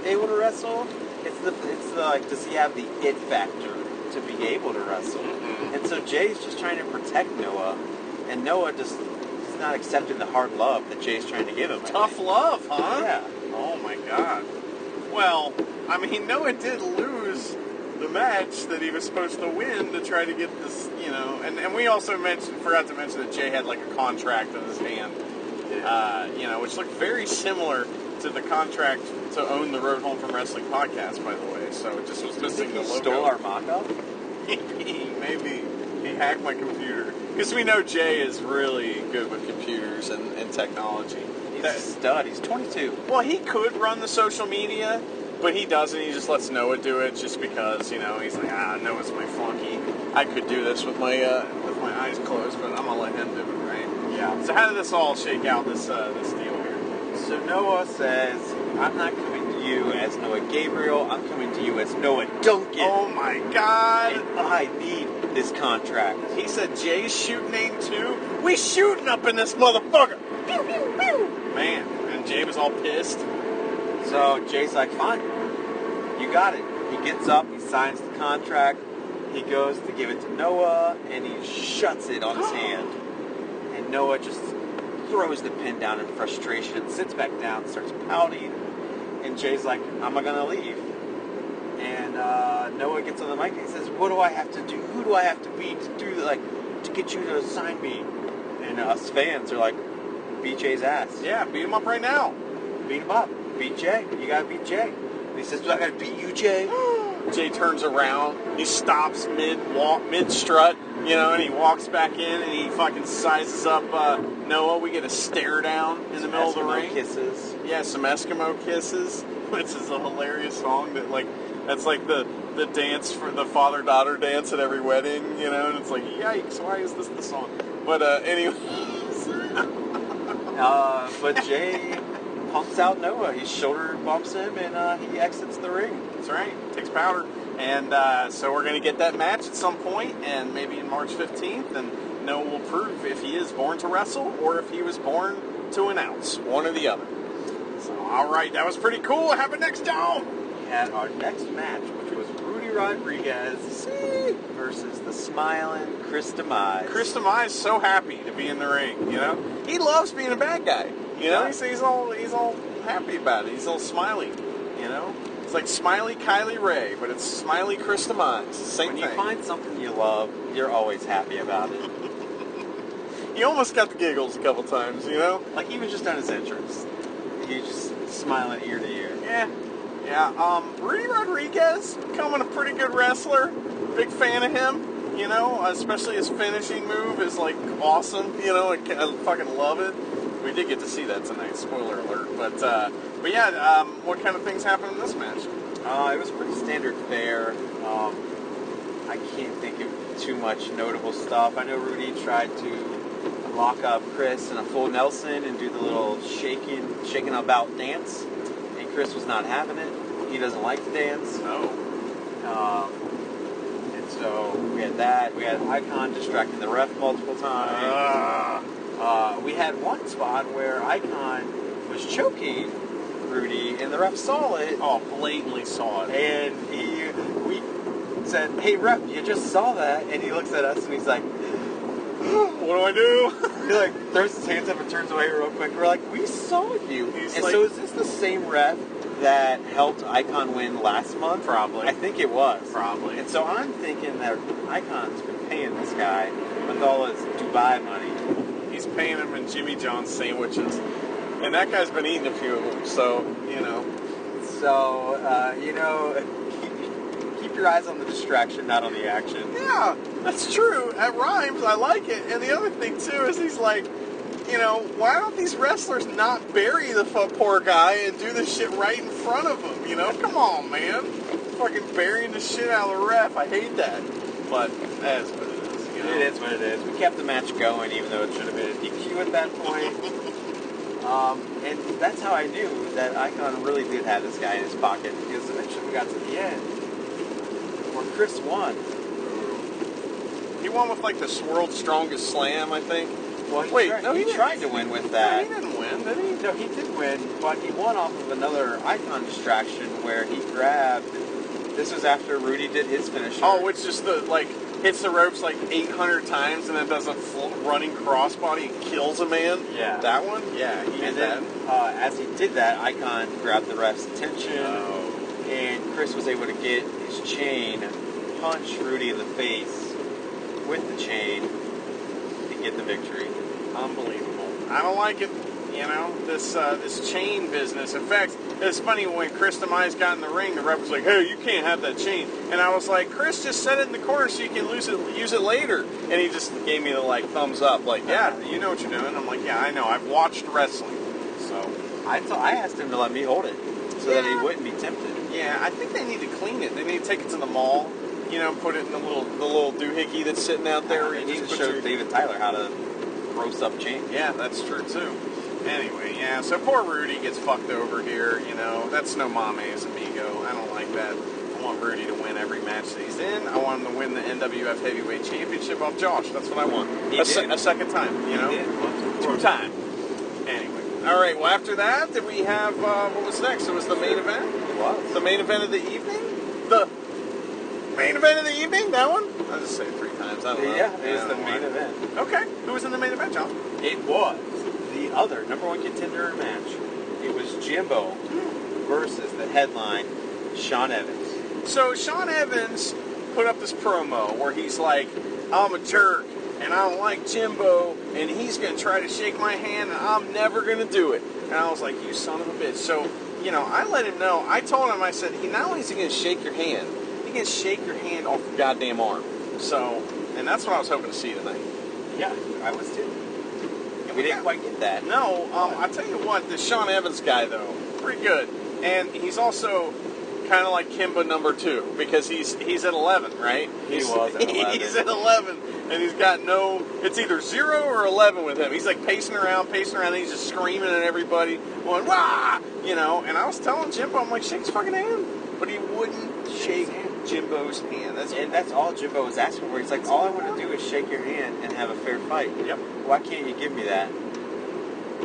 able to wrestle, it's the like, does he have the it factor to be able to wrestle? Mm-hmm. And so Jay's just trying to protect Noah, and Noah just is not accepting the hard love that Jay's trying to give him. Tough love, huh? Yeah. Oh my God. Well, I mean, Noah did lose the match that he was supposed to win to try to get this, and we also forgot to mention that Jay had like a contract in his hand, which looked very similar to the contract to own the Road Home from Wrestling podcast, by the way. So it just was missing the logo. Stole our mock-up? Maybe he hacked my computer, because we know Jay is really good with computers and technology. He's a stud. He's 22. Well, he could run the social media, but he doesn't. He just lets Noah do it just because, he's like, Noah's my flunky. I could do this with my eyes closed, but I'm gonna let him do it, right? Yeah. So how did this all shake out? This deal here. So Noah says, "I'm not coming to you as Noah Gabriel. I'm coming to you as Noah Duncan. Oh my God! And I need this contract." He said, "Jay's shooting aim too. We shooting up in this motherfucker." Pew, pew, pew. Man, and Jay was all pissed. So Jay's like, "Fine, you got it." He gets up, he signs the contract, he goes to give it to Noah, and he shuts it on his hand. And Noah just throws the pin down in frustration, sits back down, starts pouting, and Jay's like, "I'm not gonna leave." And Noah gets on the mic and he says, "What do I have to do? Who do I have to be to get you to sign me?" And us fans are like, "Beat Jay's ass. Yeah, beat him up right now. Beat him up. Beat Jay. You gotta beat Jay." And he says, "Do I gotta beat you, Jay?" Jay turns around, he stops mid-strut, and he walks back in and he fucking sizes up Noah. We get a stare down in the middle of the ring. Kisses. Yeah, some Eskimo kisses, which is a hilarious song that's like the dance for the father-daughter dance at every wedding, and it's like, yikes, why is this the song? But anyways. But Jay pumps out Noah. He shoulder bumps him, and he exits the ring. That's right. Takes powder. And so we're going to get that match at some point, and maybe in March 15th, and Noah will prove if he is born to wrestle or if he was born to announce. One or the other. So, all right. That was pretty cool. What happened next, John? We had our next match, which was Rudy Rodriguez versus the smiling Chris Demise. Chris Demise so happy to be in the ring, He loves being a bad guy. He's all happy about it. He's all smiley, It's like Smiley Kylie Ray, but it's Smiley Chris Demise. Same thing. When you find something you love, you're always happy about it. He almost got the giggles a couple times, Like he was just on his entrance. He was just smiling ear to ear. Yeah. Rudy Rodriguez, becoming a pretty good wrestler. Big fan of him. Especially his finishing move is like awesome. I fucking love it. We did get to see that tonight. Spoiler alert. But yeah. What kind of things happened in this match? It was pretty standard fare. I can't think of too much notable stuff. I know Rudy tried to lock up Chris in a full Nelson and do the little shaking about dance, and Chris was not having it. He doesn't like to dance. No. And so we had that. We had Icon distracting the ref multiple times. We had one spot where Icon was choking Rudy, and the ref saw it. Oh, blatantly saw it. And we said, "Hey, ref, you just saw that." And he looks at us and he's like, what do? He like throws his hands up and turns away real quick. We're like, we saw you. He's And like- so is this the same ref that helped Icon win last month? Probably. I think it was. Probably. And so I'm thinking that Icon's been paying this guy with all his Dubai money. He's paying him in Jimmy John's sandwiches. And that guy's been eating a few of them, so, you know. So, keep your eyes on the distraction, not on the action. Yeah, that's true. At rhymes, I like it. And the other thing, too, is he's like, you know, why don't these wrestlers not bury the poor guy and do this shit right in front of him? You know, come on, man. Fucking burying the shit out of the ref. I hate that. But that's what it is. You know? It is what it is. We kept the match going, even though it should have been a DQ at that point. And that's how I knew that Icon really did have this guy in his pocket, because eventually we got to the end where Chris won. He won with, like, the world's strongest slam, I think. Well, he tried to win with that. No, he didn't win, did he? No, he did win, but he won off of another Icon distraction where he grabbed. This was after Rudy did his finisher. Oh, which is the, like, hits the ropes like 800 times and then does a running crossbody and kills a man. Yeah. That one? Yeah, he did And then, that. as he did that, Icon grabbed the ref's attention, Oh. and Chris was able to get his chain, punch Rudy in the face with the chain, and get the victory. Unbelievable. I don't like it. You know, this chain business. In fact, it's funny when Chris Demise got in the ring, the ref was like, "Hey, you can't have that chain." And I was like, "Chris, just set it in the corner so you can use it later." And he just gave me the like thumbs up, like, "Yeah, you know what you're doing." I'm like, "Yeah, I know. I've watched wrestling." So I asked him to let me hold it so that he wouldn't be tempted. yeah, I think they need to clean it. They need to take it to the mall. You know, put it in the little doohickey that's sitting out there. Where He you needs just to put show your- David Tyler how to gross up chain. Yeah, that's true too. Anyway, yeah, so poor Rudy gets fucked over here, you know. That's no mame's amigo. I don't like that. I want Rudy to win every match that he's in. I want him to win the NWF Heavyweight Championship off Josh. That's what I want. He A did. second time, you know. He did. Two time. Anyway. All right, well, after that, did we have, what was next? It was the main event? It was. The main event of the evening? The main event of the evening? That one? I'll just say it 3 times. I don't know. Yeah, it was I the don't know main why. event. Okay. Who was in the main event, John? It was the other number one contender match. It was Jimbo versus the headline, Sean Evans. So Sean Evans put up this promo where he's like, "I'm a jerk and I don't like Jimbo and he's going to try to shake my hand and I'm never going to do it." And I was like, "You son of a bitch." So, you know, I let him know. I told him, I said, he not only is he going to shake your hand, he can shake your hand off your goddamn arm. So, and that's what I was hoping to see tonight. Yeah, I was too. And we didn't quite get that. No, I tell you what, this Sean Evans guy though, pretty good, and he's also kind of like Kimba number 2 because he's at 11, right? He was at 11. He's at 11, and he's got no. It's either 0 or 11 with him. He's like pacing around, and he's just screaming at everybody, going "Wah!" You know. And I was telling Jimbo, I'm like, shake his fucking hand, but he wouldn't shake Jimbo's hand. That's all Jimbo was asking for. He's like, all I want to do is shake your hand and have a fair fight. Yep. Why can't you give me that?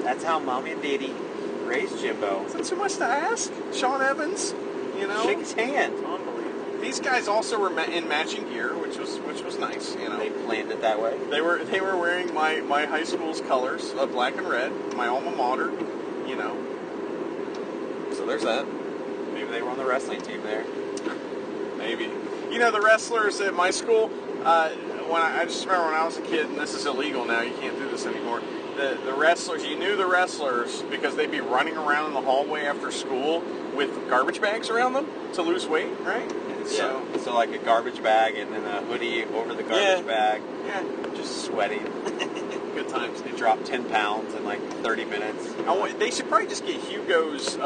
That's how Mommy and Daddy raised Jimbo. Is that too much to ask, Sean Evans? You know, Shake his hand. Unbelievable. These guys also were in matching gear, which was nice. You know, They planned it that way. They were wearing my high school's colors, black and red, my alma mater, you know. So there's that. Maybe they were on the wrestling team there. Maybe. You know, the wrestlers at my school, I just remember when I was a kid, and this is illegal now, you can't do this anymore. The wrestlers, you knew the wrestlers because they'd be running around in the hallway after school with garbage bags around them to lose weight, right? So like a garbage bag and then a hoodie over the garbage bag. Yeah. Just sweating. Good times. They dropped 10 pounds in like 30 minutes. They should probably just get Hugo's,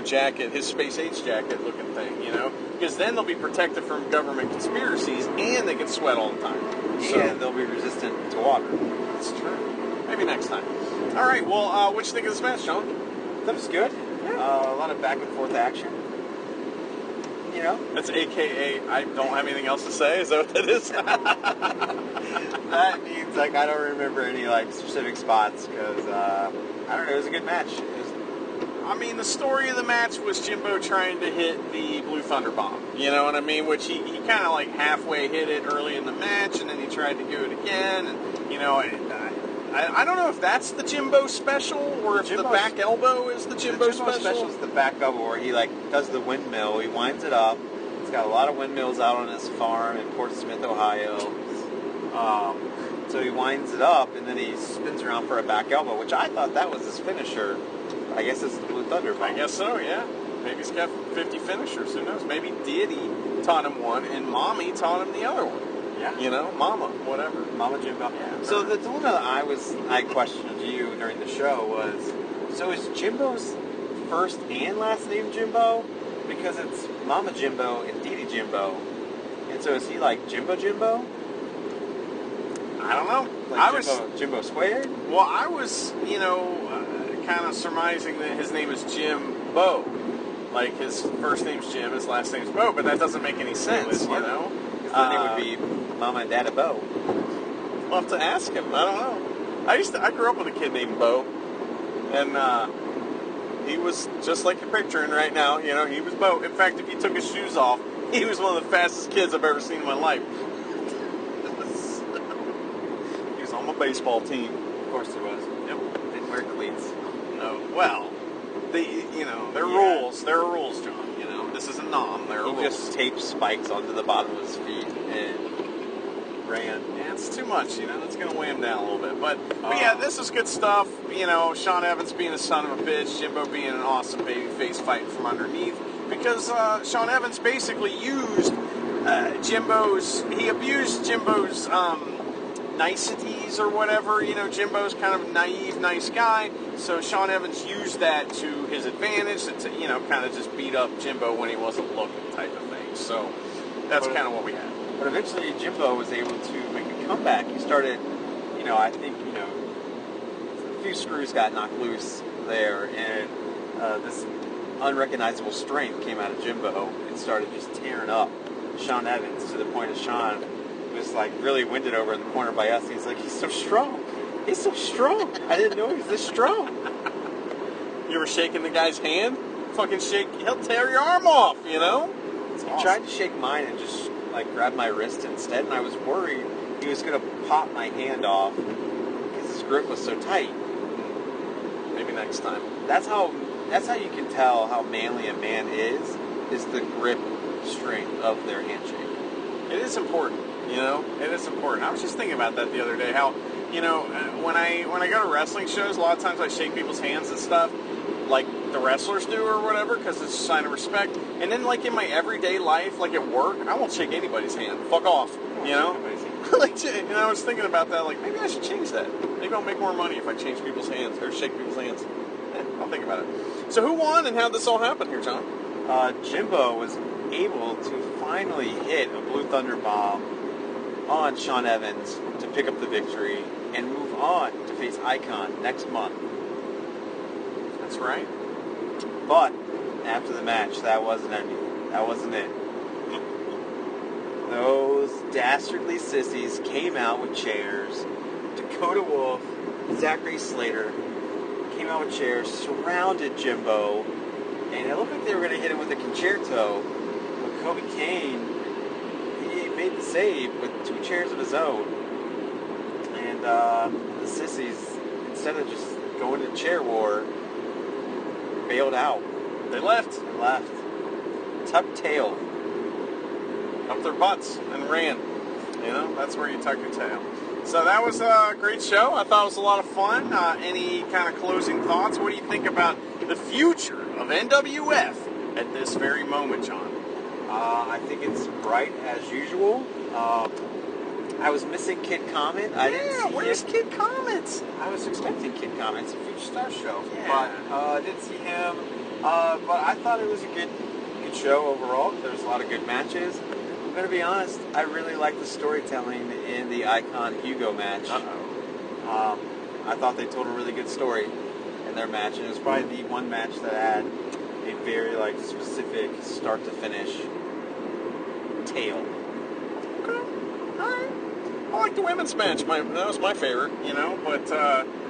jacket, his space age jacket looking thing, you know, because then they'll be protected from government conspiracies and they can sweat all the time. And they'll be resistant to water. That's true. Maybe next time. All right. Well, what you think of this match, John? That was good. Yeah. A lot of back and forth action. You know, That's AKA I don't have anything else to say. Is that what that is? that means like I don't remember any like specific spots because I don't know. It was a good match. I mean, the story of the match was Jimbo trying to hit the Blue Thunder Bomb. You know what I mean? Which he kind of like halfway hit it early in the match, and then he tried to do it again, and You know, I don't know if that's the Jimbo special or if the back elbow is the Jimbo special. Special is the back elbow where he like does the windmill. He winds it up. He's got a lot of windmills out on his farm in Portsmouth, Ohio. So he winds it up and then he spins around for a back elbow, which I thought that was his finisher. I guess it's the Blue Thunder bomb. I guess so, yeah. Maybe he's got 50 finishers. Who knows? Maybe Diddy taught him one and Mommy taught him the other one. Yeah. You know, Mama, whatever. Mama Jimbo. Yeah. So the one that I questioned you during the show was, so is Jimbo's first and last name Jimbo? Because it's Mama Jimbo and Didi Jimbo. And so is he like Jimbo Jimbo? I don't know. Like Jimbo squared? Well, I was, you know, kind of surmising that his name is Jim Bo. Like, his first name's Jim, his last name's Bo, but that doesn't make any sense, you know? His name would be Mama and Dada Bo. I'll have to ask him. I don't know. I grew up with a kid named Bo, and he was just like you're picturing right now. You know, he was Bo. In fact, if he took his shoes off, he was one of the fastest kids I've ever seen in my life. He was on my baseball team. Of course he was. Yep. Didn't wear cleats. No. Well, there are rules. There are rules, John. You know, this is a nom. There are rules. He just taped spikes onto the bottom of his feet and ran. Yeah, it's too much, you know, it's going to weigh him down a little bit. But yeah, this is good stuff. You know, Sean Evans being a son of a bitch, Jimbo being an awesome babyface fighting from underneath. Because Sean Evans basically used he abused Jimbo's niceties or whatever. You know, Jimbo's kind of a naive, nice guy. So Sean Evans used that to his advantage to, you know, kind of just beat up Jimbo when he wasn't looking type of thing. So that's kind of what we had. But eventually Jimbo was able to make a comeback. He started, you know, I think, you know, a few screws got knocked loose there, and this unrecognizable strength came out of Jimbo and started just tearing up Sean Evans to the point of Sean was like really winded over in the corner by us. He's like, he's so strong. He's so strong. I didn't know he was this strong. You were shaking the guy's hand? Fucking shake, he'll tear your arm off, you know? He tried to shake mine and just like grab my wrist instead, and I was worried he was going to pop my hand off because his grip was so tight. Maybe next time. That's how you can tell how manly a man is the grip strength of their handshake. It is important, you know? It is important. I was just thinking about that the other day, how, you know, when I go to wrestling shows, a lot of times I shake people's hands and stuff, like the wrestlers do or whatever, because it's a sign of respect. And then, like, in my everyday life, like at work, I won't shake anybody's hand. Fuck off, you know? Like, you know, I was thinking about that, like, maybe I should change that. Maybe I'll make more money if I change people's hands, or shake people's hands. I'll think about it. So who won and how'd this all happen here, John? Jimbo was able to finally hit a Blue Thunder bomb on Sean Evans to pick up the victory and move on to face Icon next month. That's right. But after the match, that wasn't it. Those dastardly sissies came out with chairs. Dakota Wolf, Zachary Slater came out with chairs, surrounded Jimbo, and it looked like they were going to hit him with a concerto. But Kobe Kane, he made the save with 2 chairs of his own. And the sissies, instead of just going to chair war, bailed out. They left. Tucked tail. Up their butts and ran. You know, that's where you tuck your tail. So that was a great show. I thought it was a lot of fun. Any kind of closing thoughts? What do you think about the future of NWF at this very moment, John? I think it's bright as usual. I was missing Kid Comet. I didn't see where's him. Kid Comet? I was expecting Kid Comet. It's a Future Stars show. Yeah. But I didn't see him. But I thought it was a good show overall. There was a lot of good matches. I'm going to be honest, I really liked the storytelling in the Icon Hugo match. I thought they told a really good story in their match, and it was probably the one match that had a very like specific start to finish tale. Okay. All right. I like the women's match. That was my favorite, you know. But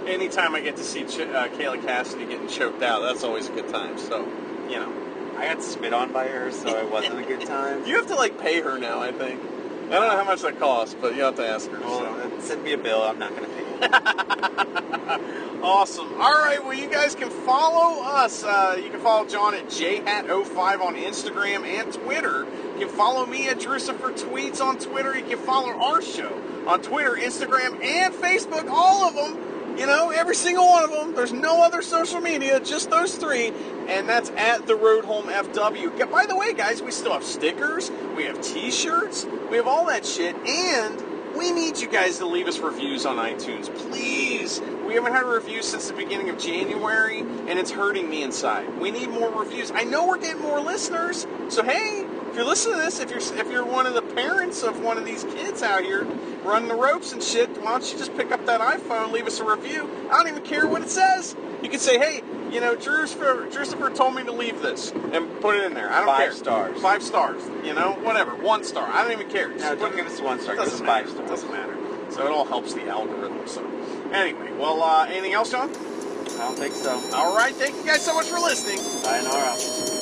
anytime I get to see Kayla Cassidy getting choked out, that's always a good time. So, you know. I got spit on by her, so it wasn't a good time. You have to, like, pay her now, I think. I don't know how much that costs, but you have to ask her. Well, send me a bill. I'm not going to pay it. Awesome. All right, well, you guys can follow us. You can follow John at jhat05 on Instagram and Twitter. You can follow me at Drucifer Tweets on Twitter. You can follow our show on Twitter, Instagram, and Facebook, all of them. You know, every single one of them. There's no other social media, just those three. And that's at The Road Home FW. By the way, guys, we still have stickers. We have t-shirts. We have all that shit. And we need you guys to leave us reviews on iTunes. Please. We haven't had a review since the beginning of January, and it's hurting me inside. We need more reviews. I know we're getting more listeners. So, hey, if you're listening to this, if you're one of the parents of one of these kids out here running the ropes and shit, why don't you just pick up that iPhone, leave us a review. I don't even care what it says. You can say, hey, you know, Drucifer told me to leave this, and put it in there. I don't care. 5 stars. 5 stars. You know, whatever. 1 star. I don't even care. No, don't give us 1 star. Give us 5 stars. It doesn't matter. So it all helps the algorithm. So anyway, well, anything else, John? I don't think so. All right. Thank you guys so much for listening. Sayonara.